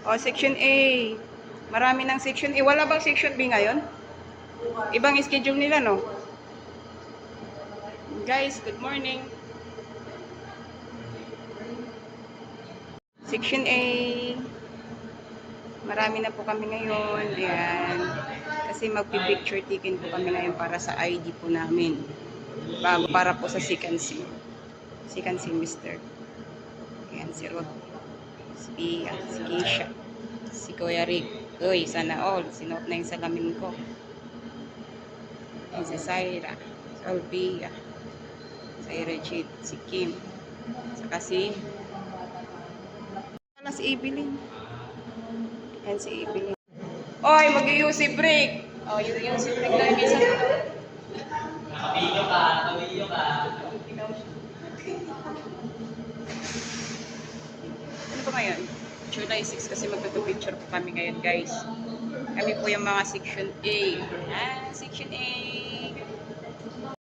O, section A. Marami ng section A. Wala bang section B ngayon? Ibang schedule nila, no? Guys, good morning. Section A. Marami na po kami ngayon. Ayan. Kasi magpi-picture taken po kami ngayon para sa ID po namin. Bago para po sa second semester. Ayan, si Rod. Si Pia. Si Keisha. Si Kuya Rick. Uy, sana all. Sinuot na yung salamin ko. Ayan si Syra. Si Olvia. Si Regit. Si Kim. Saka si Evelyn. Ayan si Evelyn. Oy, mag-UC break. Oh, UC break lang yung isa. Nakabidyo ka. Ano ba ngayon? July 6 kasi magpapicture po kami ngayon, guys. Kami po yung mga section A. Section A.